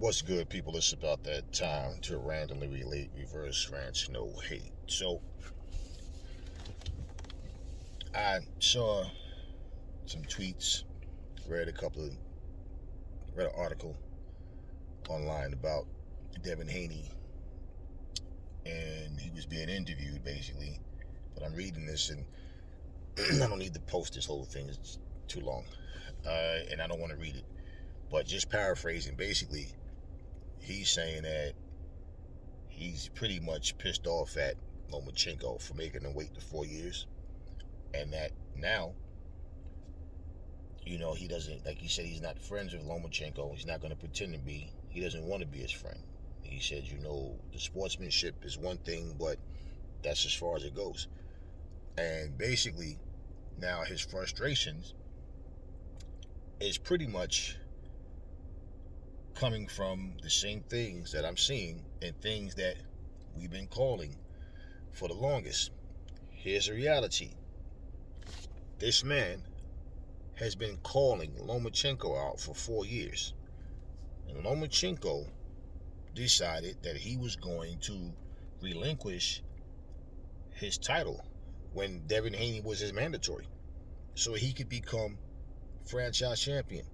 What's good, people? It's about that time to randomly relate reverse rants, no hate. So, I saw some tweets, read read an article online about Devin Haney, and he was being interviewed basically. But I'm reading this, and I don't need to post this whole thing; it's too long, and I don't want to read it. But just paraphrasing, basically, he's saying that he's pretty much pissed off at Lomachenko for making him wait the 4 years, and that now, he doesn't, like he said, he's not friends with Lomachenko. He's not going to pretend to be. He doesn't want to be his friend. He said, the sportsmanship is one thing, but that's as far as it goes. And basically, now his frustrations is pretty much coming from the same things that I'm seeing and things that we've been calling for the longest. Here's the reality. This man has been calling Lomachenko out for 4 years. And Lomachenko decided that he was going to relinquish his title when Devin Haney was his mandatory, so he could become franchise champion.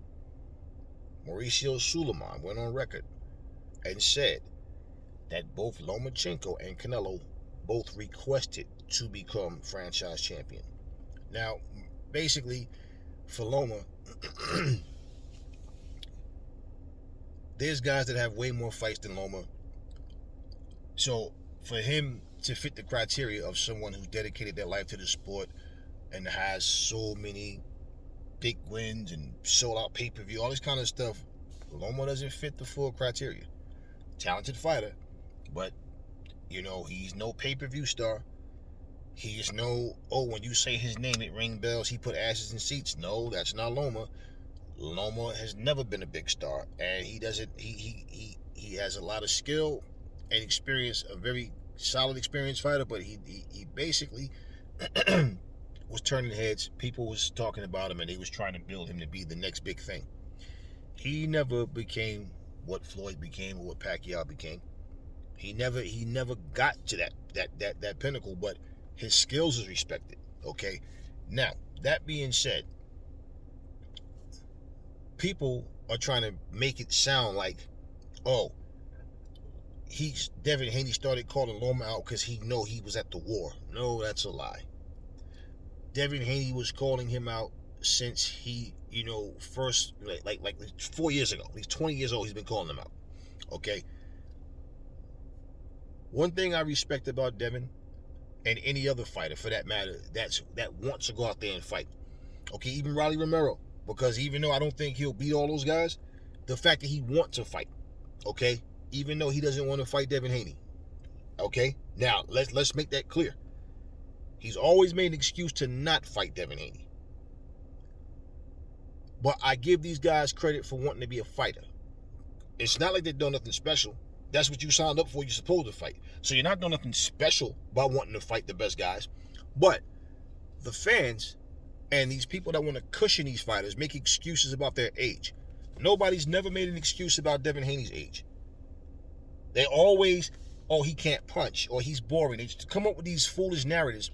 Mauricio Suleiman went on record and said that both Lomachenko and Canelo both requested to become franchise champion. Now, basically, for Loma, there's guys that have way more fights than Loma. So for him to fit the criteria of someone who's dedicated their life to the sport and has so many big wins and sold out pay-per-view, all this kind of stuff, Loma doesn't fit the full criteria. Talented fighter, but he's no pay-per-view star. He's no, when you say his name, it ring bells, he put asses in seats. No, that's not Loma. Loma has never been a big star, and he doesn't. He has a lot of skill and experience, a very solid, experienced fighter. But he basically was turning heads. People was talking about him, and they was trying to build him to be the next big thing. He never became what Floyd became or what Pacquiao became. He never got to that pinnacle, but his skills is respected. Okay, now that being said, people are trying to make it sound like, Devin Haney started calling Loma out because he was at the war. No, that's a lie. Devin Haney was calling him out since he, first, like 4 years ago. He's 20 years old. He's been calling him out. Okay. One thing I respect about Devin, and any other fighter for that matter, that wants to go out there and fight. Okay, even Rolly Romero, because even though I don't think he'll beat all those guys, the fact that he wants to fight. Okay, even though he doesn't want to fight Devin Haney. Okay, now let's make that clear. He's always made an excuse to not fight Devin Haney. But I give these guys credit for wanting to be a fighter. It's not like they're doing nothing special. That's what you signed up for. You're supposed to fight. So you're not doing nothing special by wanting to fight the best guys. But the fans and these people that want to cushion these fighters make excuses about their age. Nobody's never made an excuse about Devin Haney's age. They always, he can't punch, or he's boring. They just come up with these foolish narratives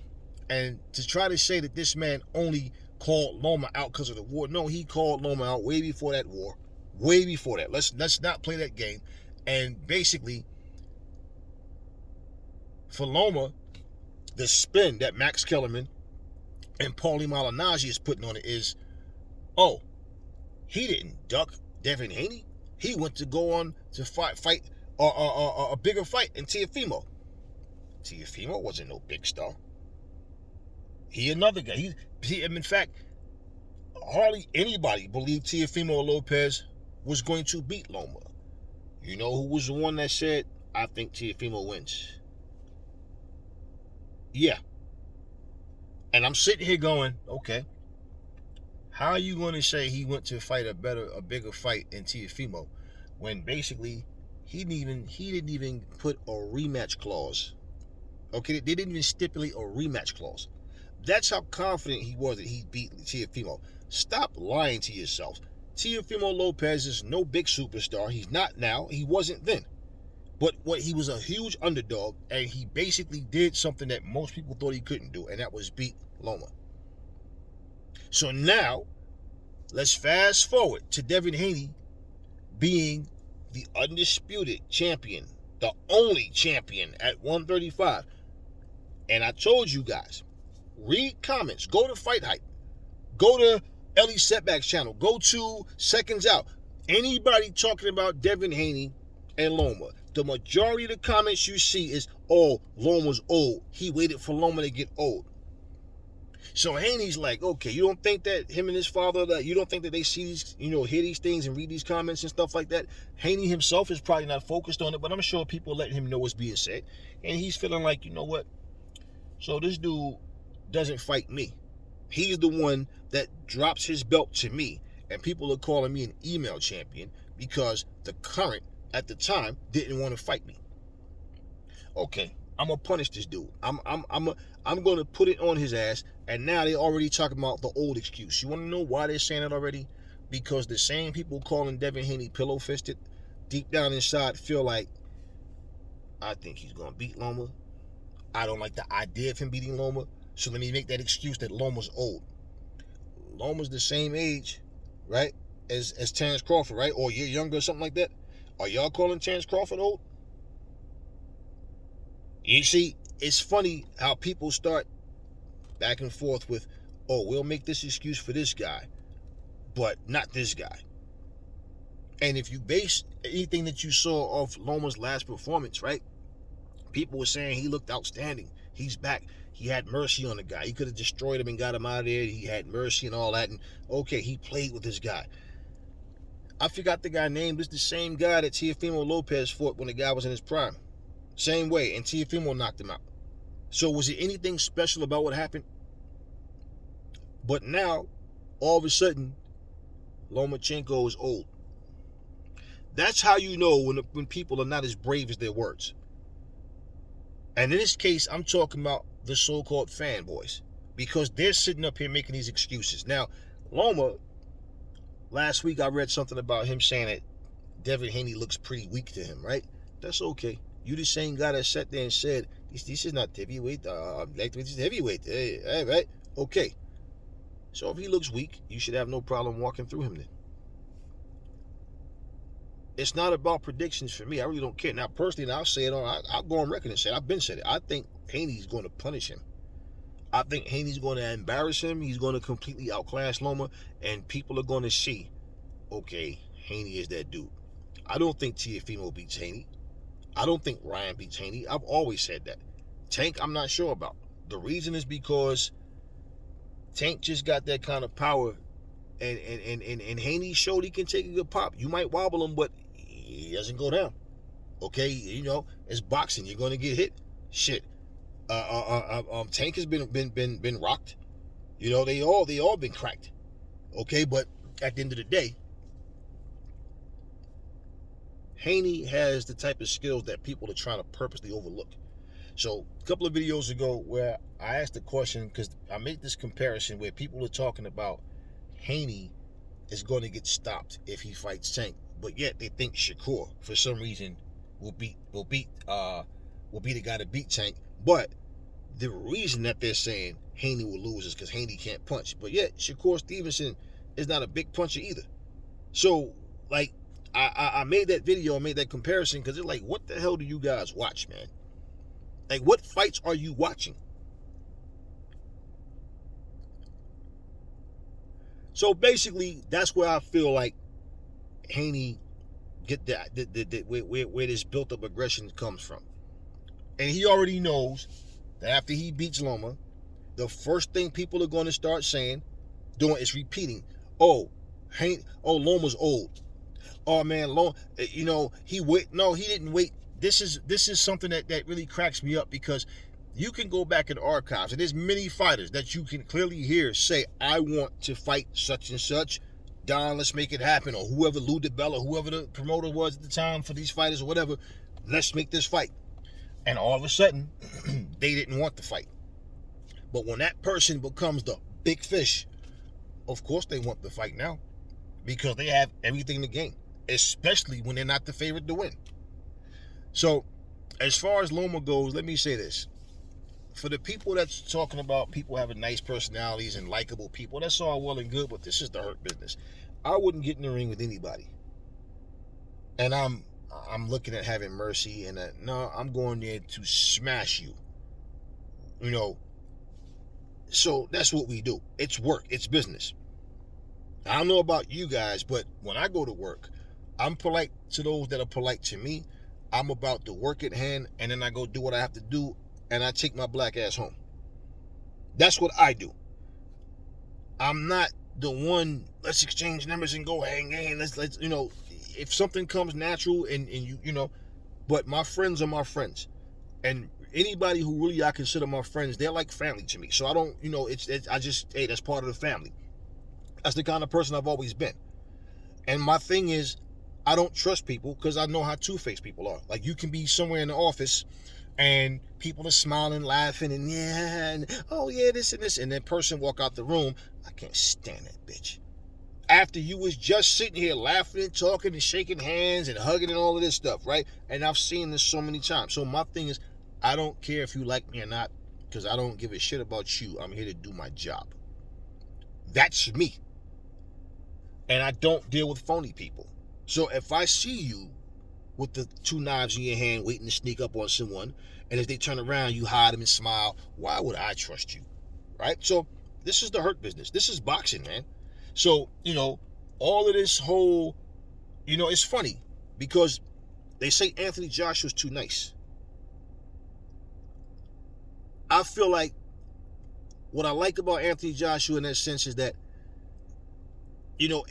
and to try to say that this man only called Loma out because of the war. No, he called Loma out way before that war. Way before that. Let's not play that game. And basically, for Loma, the spin that Max Kellerman and Paulie Malignaggi is putting on it is, he didn't duck Devin Haney. He went to go on to fight a bigger fight in Teofimo. Teofimo wasn't no big star. He another guy. In fact, hardly anybody believed Teofimo Lopez was going to beat Loma. You know who was the one that said, I think Teofimo wins? Yeah. And I'm sitting here going, okay, how are you going to say he went to fight a bigger fight in Teofimo when basically he didn't even put a rematch clause? Okay, they didn't even stipulate a rematch clause. That's how confident he was that he beat Teofimo. Stop lying to yourselves. Teofimo Lopez is no big superstar. He's not now. He wasn't then. But he was a huge underdog, and he basically did something that most people thought he couldn't do, and that was beat Loma. So now, let's fast forward to Devin Haney being the undisputed champion, the only champion at 135. And I told you guys, read comments, go to Fight Hype, go to Ellie Setbacks channel, go to Seconds Out. Anybody talking about Devin Haney and Loma, the majority of the comments you see is, oh, Loma's old. He waited for Loma to get old. So Haney's like, okay, you don't think that him and his father, that you don't think that they see these, hear these things and read these comments and stuff like that? Haney himself is probably not focused on it, but I'm sure people letting him know what's being said. And he's feeling like, you know what? So this dude doesn't fight me. He's the one that drops his belt to me, and people are calling me an email champion because the current at the time didn't want to fight me. Okay, I'm gonna punish this dude. I'm gonna put it on his ass. And now they already talking about the old excuse. You want to know why they're saying it already? Because the same people calling Devin Haney pillow fisted, deep down inside feel like, I think he's gonna beat Loma. I don't like the idea of him beating Loma, so let me make that excuse that Loma's old. Loma's the same age, right, as Terrence Crawford, right? Or you're younger or something like that. Are y'all calling Terrence Crawford old? You see, it's funny how people start back and forth with, oh, we'll make this excuse for this guy, but not this guy. And if you base anything that you saw of Loma's last performance, right, people were saying he looked outstanding. He's back. He had mercy on the guy. He could have destroyed him and got him out of there. He had mercy and all that. And okay, he played with this guy. I forgot the guy's name. This is the same guy that Teofimo Lopez fought when the guy was in his prime. Same way, and Teofimo knocked him out. So was it anything special about what happened? But now, all of a sudden, Lomachenko is old. That's how you know when people are not as brave as their words. And in this case, I'm talking about the so-called fanboys, because they're sitting up here making these excuses. Now, Loma, last week I read something about him saying that Devin Haney looks pretty weak to him, right? That's okay. You the same guy that sat there and said, this is not heavyweight, this is heavyweight, hey, right? Okay. So if he looks weak, you should have no problem walking through him then. It's not about predictions for me. I really don't care. Now, personally, I'll say it I'll go on record and say it. I've been said it. I think Haney's going to punish him. I think Haney's going to embarrass him. He's going to completely outclass Loma, and people are going to see, okay, Haney is that dude. I don't think Teofimo beats Haney. I don't think Ryan beats Haney. I've always said that. Tank, I'm not sure about. The reason is because Tank just got that kind of power, and Haney showed he can take a good pop. You might wobble him, but he doesn't go down. Okay, it's boxing. You're going to get hit. Shit. Tank has been rocked. They all been cracked. Okay, but at the end of the day, Haney has the type of skills that people are trying to purposely overlook. So a couple of videos ago where I asked the question, because I made this comparison where people are talking about Haney is going to get stopped if he fights Tank, but yet they think Shakur for some reason will be the guy to beat Tank. But the reason that they're saying Haney will lose is because Haney can't punch, but yet Shakur Stevenson is not a big puncher either. So like I made that video, I made that comparison because it's like, what the hell do you guys watch, man? Like, what fights are you watching? So basically, that's where I feel like Haney get where this built-up aggression comes from. And he already knows that after he beats Loma, the first thing people are going to start doing is repeating, Loma's old. Oh man, Loma, he wait. No, he didn't wait. This is something that really cracks me up, because you can go back in the archives and there's many fighters that you can clearly hear say, I want to fight such and such. Don, let's make it happen. Or whoever, Lou DiBella, whoever the promoter was at the time for these fighters or whatever, let's make this fight. And all of a sudden, they didn't want the fight. But when that person becomes the big fish, of course they want the fight now. because they have everything to gain, especially when they're not the favorite to win. So, as far as Loma goes, let me say this. For the people that's talking about people having nice personalities and likable people, that's all well and good, but this is the hurt business. I wouldn't get in the ring with anybody. And I'm looking at having mercy, and no, I'm going there to smash you. You know, so that's what we do. It's work. It's business. I don't know about you guys, but when I go to work, I'm polite to those that are polite to me. I'm about the work at hand, and then I go do what I have to do, and I take my black ass home. That's what I do. I'm not the one, let's exchange numbers and go hang in. Let's if something comes natural and you, but my friends are my friends. And anybody who really I consider my friends, they're like family to me. So I don't, hey, that's part of the family. That's the kind of person I've always been. And my thing is, I don't trust people because I know how two-faced people are. Like, you can be somewhere in the office and people are smiling, laughing, and oh yeah, this and this, and that person walk out the room. I can't stand that bitch. After you was just sitting here laughing and talking and shaking hands and hugging and all of this stuff, right? And I've seen this so many times. So my thing is, I don't care if you like me or not, because I don't give a shit about you. I'm here to do my job. That's me. And I don't deal with phony people. So if I see you with the two knives in your hand waiting to sneak up on someone, and if they turn around, you hide them and smile, why would I trust you? Right? So this is the hurt business. This is boxing, man. So, all of this whole, it's funny because they say Anthony Joshua's too nice. I feel like what I like about Anthony Joshua in that sense is that,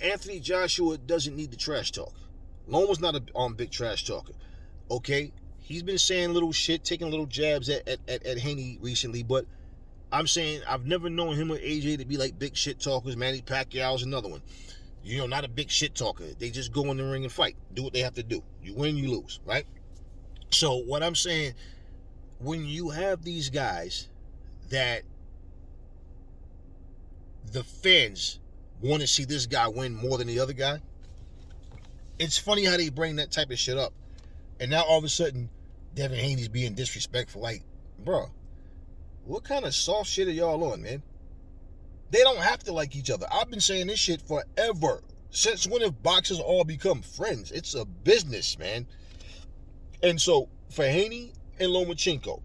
Anthony Joshua doesn't need the trash talk. Loma's not a big trash talker. Okay? He's been saying little shit, taking little jabs at Haney recently, but I'm saying I've never known him or AJ to be like big shit talkers. Manny Pacquiao's another one. Not a big shit talker. They just go in the ring and fight. Do what they have to do. You win, you lose, right? So what I'm saying, when you have these guys that the fans want to see this guy win more than the other guy, it's funny how they bring that type of shit up. And now all of a sudden, Devin Haney's being disrespectful. Like, bro, what kind of soft shit are y'all on, man? They don't have to like each other. I've been saying this shit forever. Since when have boxers all become friends? It's a business, man. And so, for Haney and Lomachenko,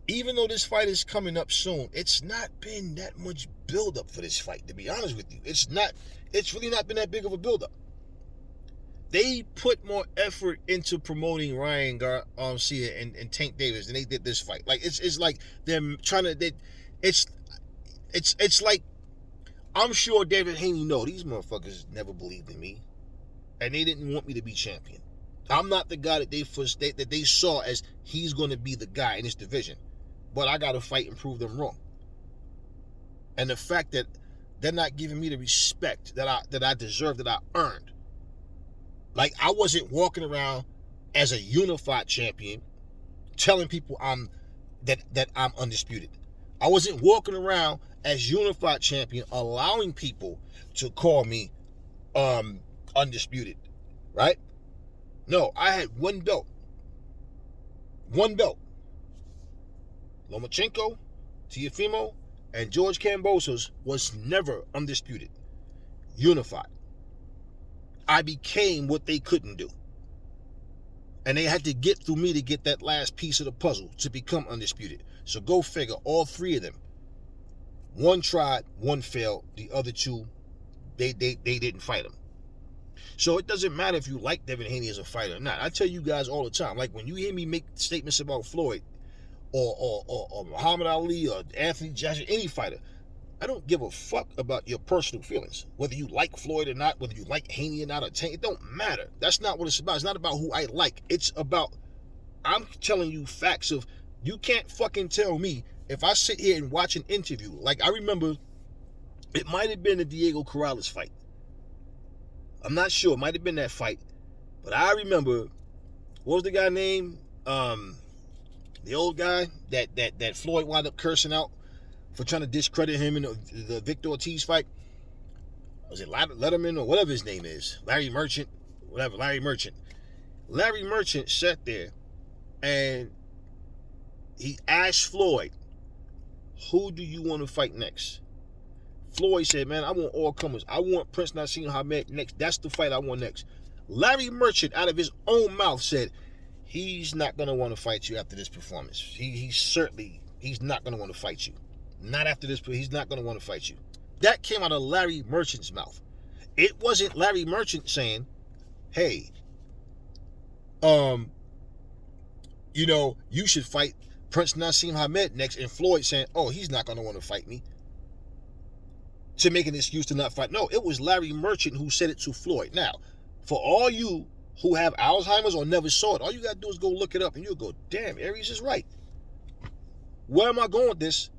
even though this fight is coming up soon, it's not been that much build-up for this fight, to be honest with you. It's really not been that big of a build-up. They put more effort into promoting Ryan Garcia and Tank Davis than they did this fight. Like, it's like they're trying to, it's like, I'm sure David Haney these motherfuckers never believed in me, and they didn't want me to be champion. I'm not the guy that they saw as he's going to be the guy in this division, but I got to fight and prove them wrong. And the fact that they're not giving me the respect that I deserve, that I earned. Like, I wasn't walking around as a unified champion telling people that I'm undisputed. I wasn't walking around as unified champion allowing people to call me undisputed, right? No, I had one belt. Lomachenko, Teofimo, and George Kambosos was never undisputed, unified. I became what they couldn't do. And they had to get through me to get that last piece of the puzzle to become undisputed. So go figure, all three of them. One tried, one failed. The other two, they didn't fight him. So it doesn't matter if you like Devin Haney as a fighter or not. I tell you guys all the time, like when you hear me make statements about Floyd or Muhammad Ali or Anthony Joshua, any fighter, I don't give a fuck about your personal feelings. Whether you like Floyd or not, whether you like Haney or not, or Tank, it don't matter. That's not what it's about. It's not about who I like. It's about, I'm telling you facts of, you can't fucking tell me if I sit here and watch an interview. Like, I remember, it might have been the Diego Corrales fight. I'm not sure. It might have been that fight. But I remember, what was the guy name? The old guy that Floyd wound up cursing out for trying to discredit him in the Victor Ortiz fight. was it Letterman or whatever his name is, Larry Merchant, whatever, Larry Merchant. Larry Merchant sat there and he asked Floyd, who do you want to fight next? Floyd said, man, I want all comers. I want Prince Nassim Hamed next. That's the fight I want next. Larry Merchant, out of his own mouth, said, he's not going to want to fight you after this performance. He's not going to want to fight you. Not after this, but he's not going to want to fight you. That came out of Larry Merchant's mouth. It wasn't Larry Merchant saying, hey, you should fight Prince Nassim Hamed next, and Floyd saying, oh, he's not going to want to fight me, to make an excuse to not fight. No, it was Larry Merchant who said it to Floyd. Now, for all you who have Alzheimer's or never saw it, all you got to do is go look it up, and you'll go, damn, Aries is right. Where am I going with this?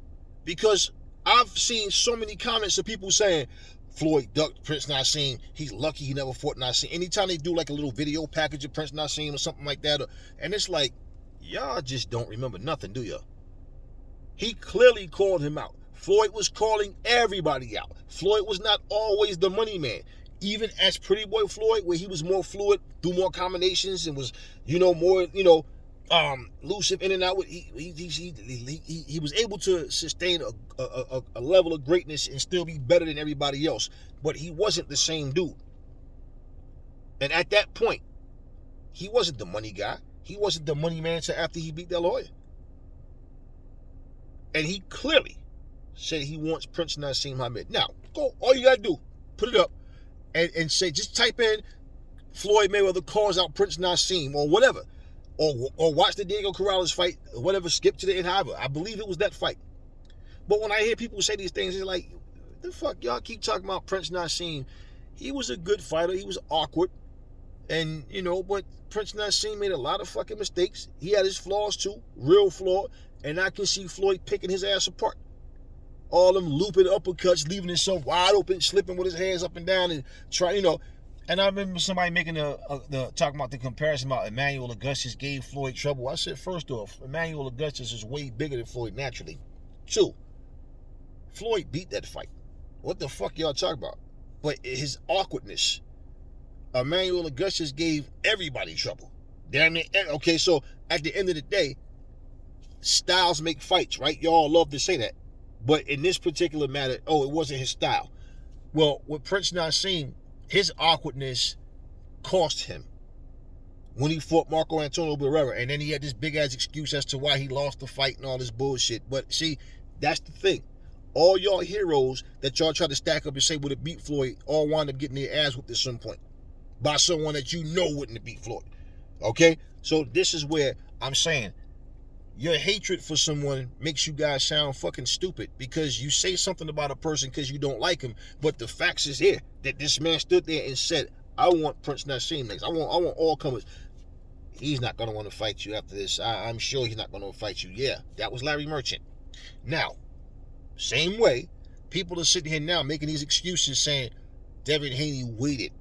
Because I've seen so many comments of people saying, Floyd ducked Prince Nassim. He's lucky he never fought Nassim. Anytime they do like a little video package of Prince Nassim or something like that, and it's like, y'all just don't remember nothing, do y'all? He clearly called him out. Floyd was calling everybody out. Floyd was not always the money man. Even as Pretty Boy Floyd, where he was more fluid, do more combinations, and was, more, elusive in and out. He was able to sustain a level of greatness and still be better than everybody else. But he wasn't the same dude. And at that point, he wasn't the money guy. He wasn't the money man until after he beat that lawyer. And he clearly said he wants Prince Nassim Hamed. Now, all you gotta do, put it up and say, just type in Floyd Mayweather calls out Prince Nassim or whatever. Or watch the Diego Corrales fight, or whatever, skip to the end, however. I believe it was that fight. But when I hear people say these things, it's like, the fuck, y'all keep talking about Prince Nassim. He was a good fighter. He was awkward. And, but Prince Nassim made a lot of fucking mistakes. He had his flaws too, real flaw. And I can see Floyd picking his ass apart. All them looping uppercuts, leaving himself wide open, slipping with his hands up and down and trying, And I remember somebody making talking about the comparison about Emmanuel Augustus gave Floyd trouble. I said, first off, Emmanuel Augustus is way bigger than Floyd naturally. 2, Floyd beat that fight. What the fuck y'all talking about? But his awkwardness, Emmanuel Augustus gave everybody trouble. Damn it. Okay, so at the end of the day, styles make fights, right? Y'all love to say that. But in this particular matter, it wasn't his style. Well, with Prince Nassim, his awkwardness cost him when he fought Marco Antonio Barrera. And then he had this big-ass excuse as to why he lost the fight and all this bullshit. But see, that's the thing. All y'all heroes that y'all try to stack up and say would have beat Floyd all wound up getting their ass whipped at some point by someone that wouldn't have beat Floyd. Okay? So this is where I'm saying, your hatred for someone makes you guys sound fucking stupid because you say something about a person because you don't like him, but the facts is here that this man stood there and said, I want Prince Nassim next. I want all comers. He's not going to want to fight you after this. I'm sure he's not going to fight you. Yeah, that was Larry Merchant. Now, same way, people are sitting here now making these excuses saying Devin Haney waited.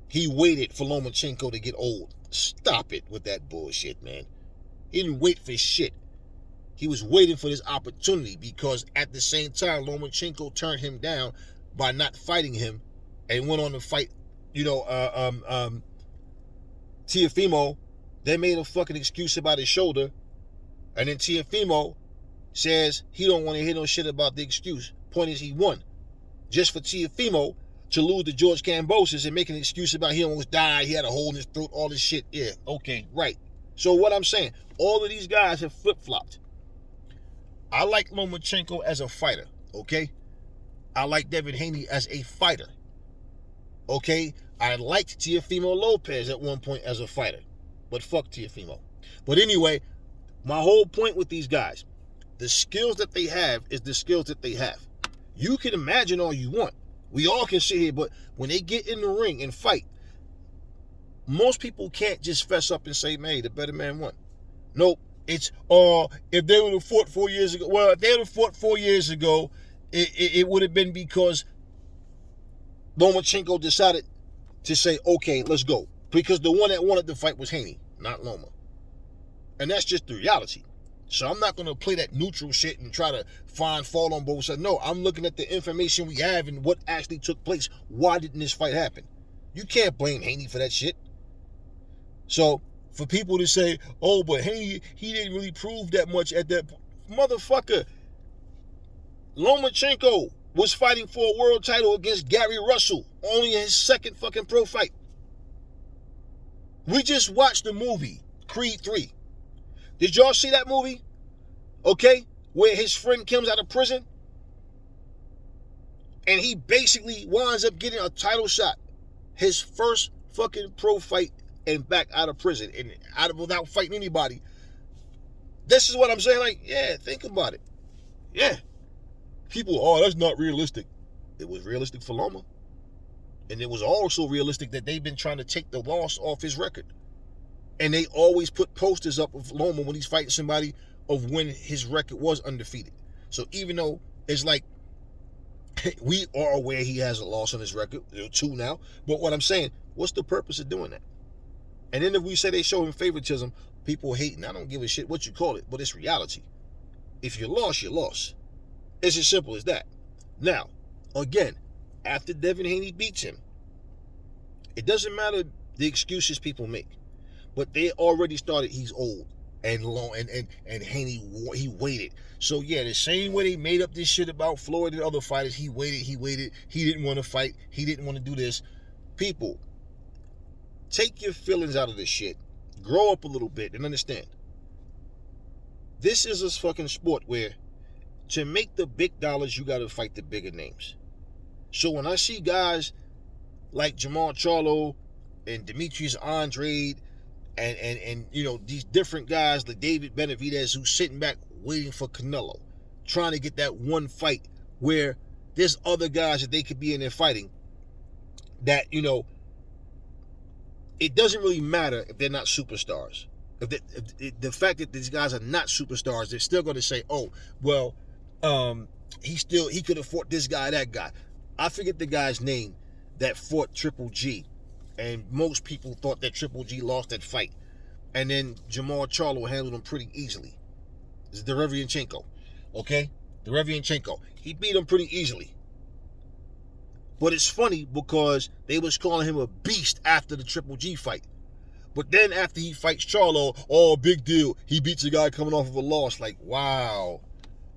He waited for Lomachenko to get old. Stop it with that bullshit, man. He didn't wait for shit. He was waiting for this opportunity because at the same time, Lomachenko turned him down by not fighting him and went on to fight, Teofimo. They made a fucking excuse about his shoulder. And then Teofimo says he don't want to hear no shit about the excuse. Point is, he won. Just for Teofimo to lose to George Kambosos and make an excuse about he almost died, he had a hole in his throat, all this shit. Yeah, okay, right. So what I'm saying, all of these guys have flip-flopped. I like Lomachenko as a fighter, okay? I like Devin Haney as a fighter, okay? I liked Teofimo Lopez at one point as a fighter, but fuck Teofimo. But anyway, my whole point with these guys, the skills that they have is the skills that they have. You can imagine all you want. We all can sit here, but when they get in the ring and fight, most people can't just fess up and say, man, the better man won. Nope. It's, if they would have fought 4 years ago, well, if they would have fought 4 years ago, it would have been because Lomachenko decided to say, okay, let's go. Because the one that wanted the fight was Haney, not Loma. And that's just the reality. So I'm not going to play that neutral shit and try to find fault on both sides. No, I'm looking at the information we have and what actually took place. Why didn't this fight happen? You can't blame Haney for that shit. So for people to say, oh, but Haney, he didn't really prove that much at that motherfucker. Lomachenko was fighting for a world title against Gary Russell, only in his second fucking pro fight. We just watched the movie, Creed 3. Did y'all see that movie? Okay? Where his friend comes out of prison and he basically winds up getting a title shot. His first fucking pro fight and back out of prison and without fighting anybody. This is what I'm saying. Like, yeah, think about it. Yeah. People, oh, that's not realistic. It was realistic for Loma. And it was also realistic that they've been trying to take the loss off his record. And they always put posters up of Loma when he's fighting somebody of when his record was undefeated. So even though it's like, we are aware he has a loss on his record, 2 now. But what I'm saying, what's the purpose of doing that? And then if we say they show him favoritism, people hating. I don't give a shit what you call it, but it's reality. If you lost, you lost. It's as simple as that. Now, again, after Devin Haney beats him, it doesn't matter the excuses people make, but they already started. He's old and long, and Haney, he waited. So yeah, the same way they made up this shit about Floyd and other fighters, he waited. He didn't want to fight. He didn't want to do this. People, take your feelings out of this shit. Grow up a little bit and understand. This is a fucking sport where to make the big dollars, you got to fight the bigger names. So when I see guys like Jamal Charlo and Demetrius Andrade and you know, these different guys like David Benavidez who's sitting back waiting for Canelo, trying to get that one fight where there's other guys that they could be in there fighting that, you know, it doesn't really matter if they're not superstars. If the fact that these guys are not superstars, they're still going to say, oh, well, he could have fought this guy, that guy. I forget the guy's name that fought Triple G, and most people thought that Triple G lost that fight, and then Jamal Charlo handled him pretty easily. It's Derevianchenko, okay? Derevianchenko. He beat him pretty easily. But it's funny because they was calling him a beast after the Triple G fight. But then after he fights Charlo, oh, big deal. He beats a guy coming off of a loss. Like, wow.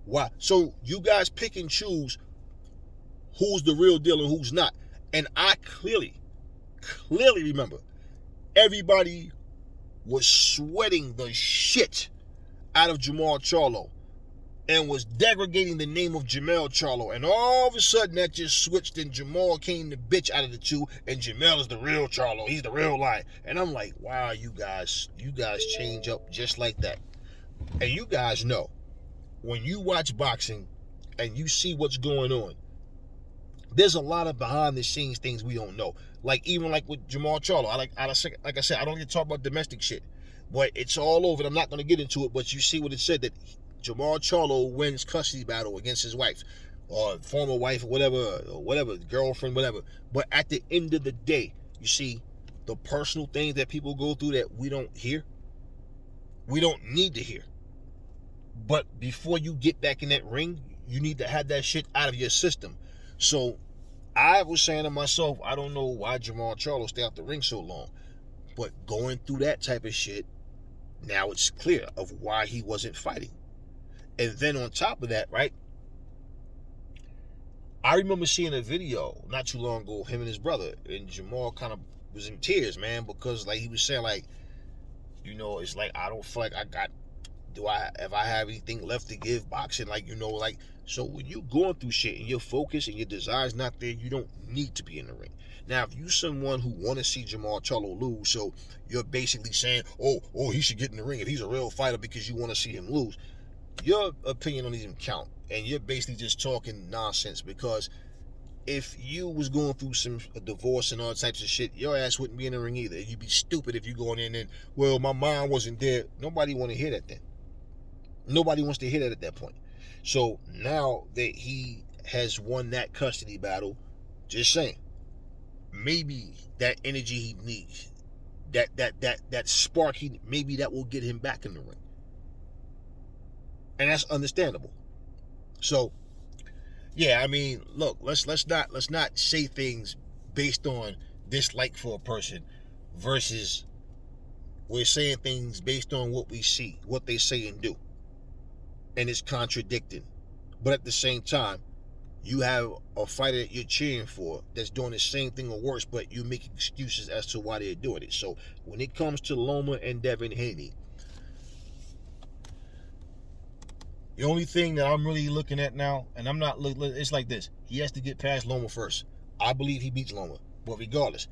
Wow. So you guys pick and choose who's the real deal and who's not. And I clearly remember everybody was sweating the shit out of Jamal Charlo and was degrading the name of Jamal Charlo. And all of a sudden that just switched and Jamal came the bitch out of the two and Jamal is the real Charlo. He's the real lion. And I'm like, wow, you guys change up just like that. And you guys know, when you watch boxing and you see what's going on, there's a lot of behind the scenes things we don't know. Like even like with Jamal Charlo, like I said, I don't get to talk about domestic shit, but it's all over. I'm not going to get into it, but you see what it said, that Jamal Charlo wins custody battle against his wife or former wife or whatever, girlfriend, whatever. But at the end of the day, you see the personal things that people go through that we don't hear. We don't need to hear. But before you get back in that ring, you need to have that shit out of your system. So I was saying to myself, I don't know why Jamal Charlo stayed out the ring so long. But going through that type of shit, now it's clear of why he wasn't fighting. And then on top of that, right, I remember seeing a video not too long ago, him and his brother, and Jamal kind of was in tears, man, because like he was saying, like, you know, it's like, I don't feel like if I have anything left to give boxing, like, you know, like, so when you going through shit and your focus and your desire's not there, you don't need to be in the ring. Now, if you someone who want to see Jamal Charlo lose, so you're basically saying, oh, he should get in the ring if he's a real fighter because you want to see him lose, your opinion don't even count, and you're basically just talking nonsense. Because if you was going through a divorce and all types of shit, your ass wouldn't be in the ring either. You'd be stupid if you going in and, well, my mind wasn't there. Nobody want to hear that then. Nobody wants to hear that at that point. So now that he has won that custody battle, just saying, maybe that energy he needs, that spark, maybe that will get him back in the ring. and that's understandable. So yeah, I mean, look, let's not say things based on dislike for a person versus we're saying things based on what we see, what they say and do, and it's contradicting. But at the same time, you have a fighter that you're cheering for that's doing the same thing or worse, but you make excuses as to why they're doing it. So when it comes to Loma and Devin Haney, the only thing that I'm really looking at now, and I'm not, it's like this: he has to get past Loma first. I believe he beats Loma, but regardless,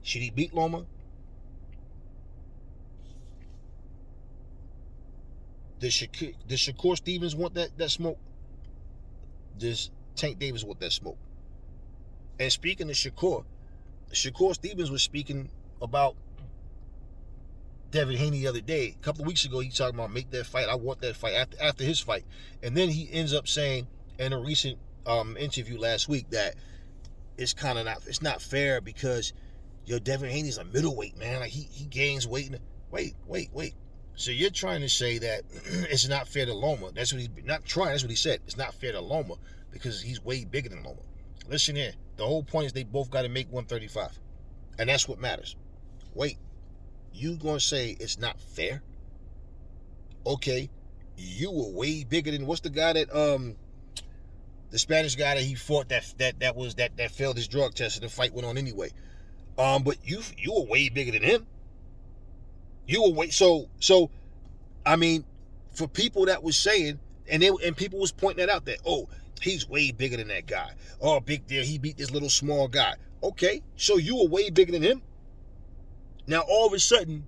should he beat Loma? Does Shakur Stevens want that smoke? Does Tank Davis want that smoke? And speaking of Shakur Stevens was speaking about Devin Haney the other day. A couple of weeks ago, he talking about make that fight. I want that fight after his fight. And then he ends up saying in a recent interview last week that it's not fair because Devin Haney's a middleweight, man. Like he gains weight. Wait. So you're trying to say that it's not fair to Loma? That's what he's not trying. That's what he said. It's not fair to Loma because he's way bigger than Loma. Listen here. The whole point is they both got to make 135, and that's what matters. Wait, you gonna say it's not fair? Okay, you were way bigger than what's the guy that the Spanish guy that he fought that failed his drug test and the fight went on anyway. But you were way bigger than him. You were way so. I mean, for people that was saying and people was pointing that out that he's way bigger than that guy. Oh, big deal. He beat this little small guy. Okay, so you were way bigger than him. Now all of a sudden,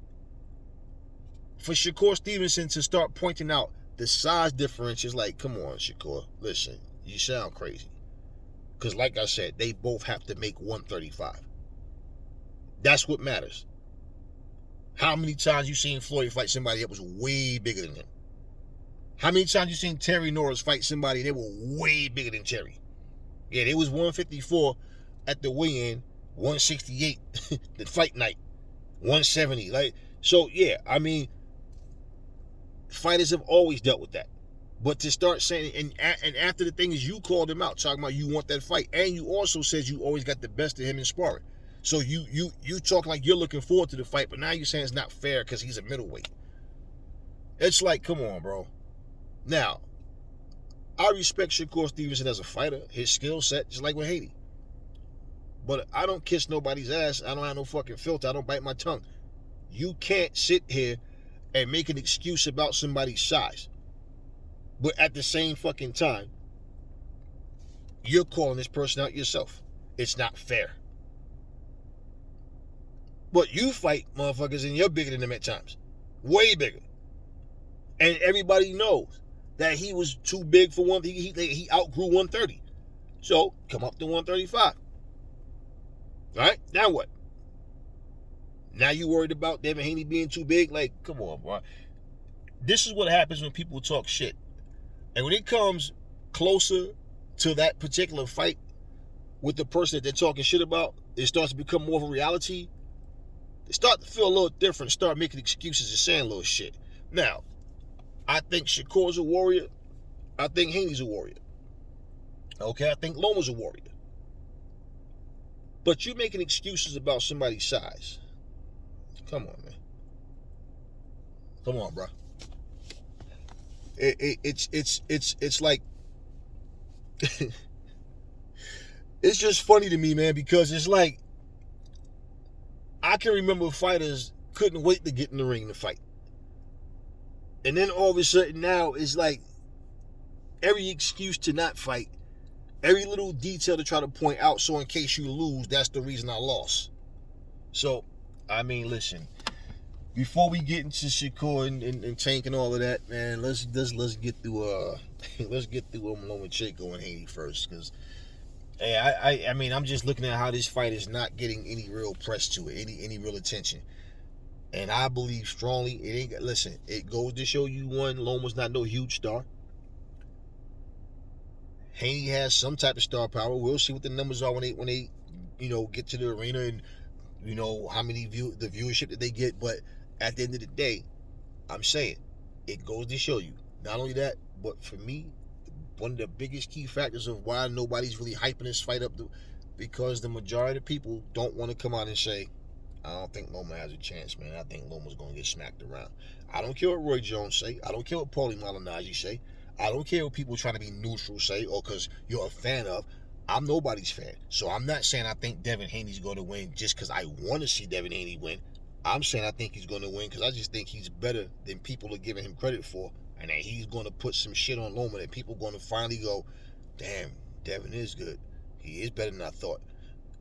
for Shakur Stevenson to start pointing out the size difference is like, come on, Shakur, listen, you sound crazy. Because like I said, they both have to make 135. That's what matters. How many times you seen Floyd fight somebody that was way bigger than him? How many times you seen Terry Norris fight somebody that were way bigger than Terry? Yeah, they was 154 at the weigh-in, 168 the fight night, 170. Like, so yeah, I mean, fighters have always dealt with that. But to start saying, and after the thing is, you called him out, talking about you want that fight, and you also said you always got the best of him in sparring. So you talk like you're looking forward to the fight, but now you're saying it's not fair because he's a middleweight. It's like, come on, bro. Now, I respect Shakur Stevenson as a fighter, his skill set, just like with Haney. But I don't kiss nobody's ass. I don't have no fucking filter. I don't bite my tongue. You can't sit here and make an excuse about somebody's size. But at the same fucking time, you're calling this person out yourself. It's not fair. But you fight motherfuckers and you're bigger than them at times. Way bigger. And everybody knows that he was too big for one. He outgrew 130. So come up to 135. All right, now what? Now you worried about Devin Haney being too big? Like, come on, boy. This is what happens when people talk shit. And when it comes closer to that particular fight with the person that they're talking shit about, it starts to become more of a reality. They start to feel a little different, start making excuses and saying a little shit. Now, I think Shakur's a warrior. I think Haney's a warrior. Okay, I think Loma's a warrior. But you're making excuses about somebody's size. Come on, man. Come on, bro. It's like it's just funny to me, man, because it's like I can remember fighters couldn't wait to get in the ring to fight. And then all of a sudden now it's like every excuse to not fight, every little detail to try to point out so in case you lose, that's the reason I lost. So, I mean, listen, before we get into Shakur and Tank and all of that, man, let's get through let's get through Lomachenko and Haney first, because hey, I mean, I'm just looking at how this fight is not getting any real press to it, any real attention. And I believe strongly it goes to show you, one, Loma's not no huge star. Haney has some type of star power. We'll see what the numbers are when they get to the arena and how many the viewership that they get. But at the end of the day, I'm saying it goes to show you Not only that, but for me, one of the biggest key factors of why nobody's really hyping this fight up, because the majority of people don't want to come out and say, I don't think Loma has a chance, man. I think Loma's going to get smacked around. I don't care what Roy Jones say. I don't care what Paulie Malignaggi say. I don't care what people trying to be neutral say or because you're a fan of. I'm nobody's fan. So I'm not saying I think Devin Haney's going to win just because I want to see Devin Haney win. I'm saying I think he's going to win because I just think he's better than people are giving him credit for. And that he's going to put some shit on Loma that people are going to finally go, damn, Devin is good. He is better than I thought.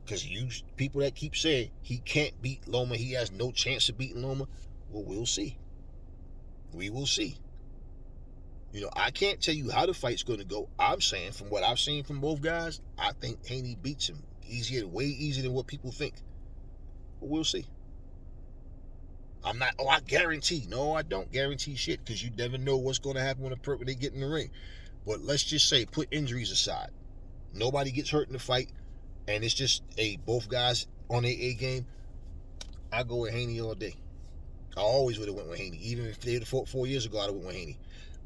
Because you people that keep saying he can't beat Loma, he has no chance of beating Loma, well, we'll see. We will see. You know, I can't tell you how the fight's going to go. I'm saying, from what I've seen from both guys, I think Haney beats him way easier than what people think. But we'll see. I'm not, I guarantee. No, I don't guarantee shit, because you never know what's going to happen when they get in the ring. But let's just say, put injuries aside. Nobody gets hurt in the fight. And it's just both guys on their A game. I go with Haney all day. I always would have went with Haney. Even if they had fought 4 years ago, I'd have went with Haney.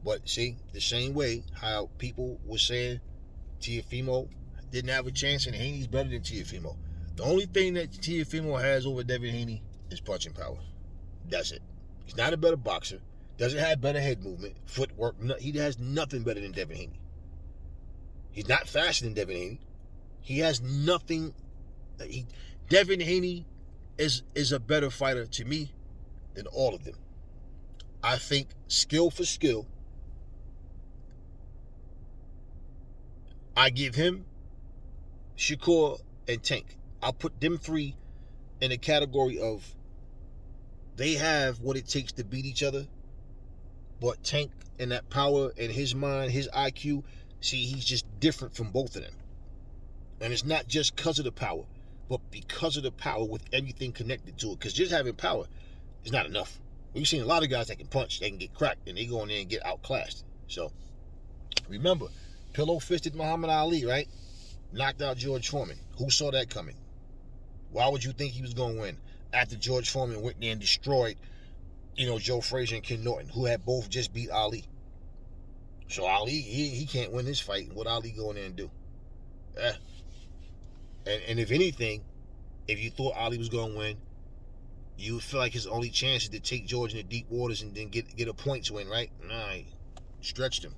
But see, the same way how people were saying Teofimo didn't have a chance and Haney's better than Teofimo. The only thing that Teofimo has over Devin Haney is punching power. That's it. He's not a better boxer. Doesn't have better head movement, footwork. He has nothing better than Devin Haney. He's not faster than Devin Haney. He has nothing. Devin Haney is a better fighter to me than all of them. I think skill for skill, I give him, Shakur, and Tank. I'll put them three in a category of they have what it takes to beat each other, but Tank and that power and his mind, his IQ, see, he's just different from both of them. And it's not just because of the power, but because of the power with everything connected to it. Because just having power is not enough. We've seen a lot of guys that can punch, they can get cracked, and they go in there and get outclassed. So, remember, pillow-fisted Muhammad Ali, right? Knocked out George Foreman. Who saw that coming? Why would you think he was going to win after George Foreman went there and destroyed, Joe Frazier and Ken Norton, who had both just beat Ali? So Ali, he can't win this fight. What Ali go in there and do? And if anything, if you thought Ali was going to win, you would feel like his only chance is to take George in the deep waters and then get a points win, right? Nah, he stretched him.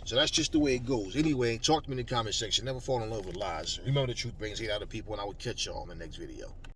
So that's just the way it goes. Anyway, talk to me in the comment section. Never fall in love with lies. Remember, the truth brings hate out of people, and I will catch y'all in the next video.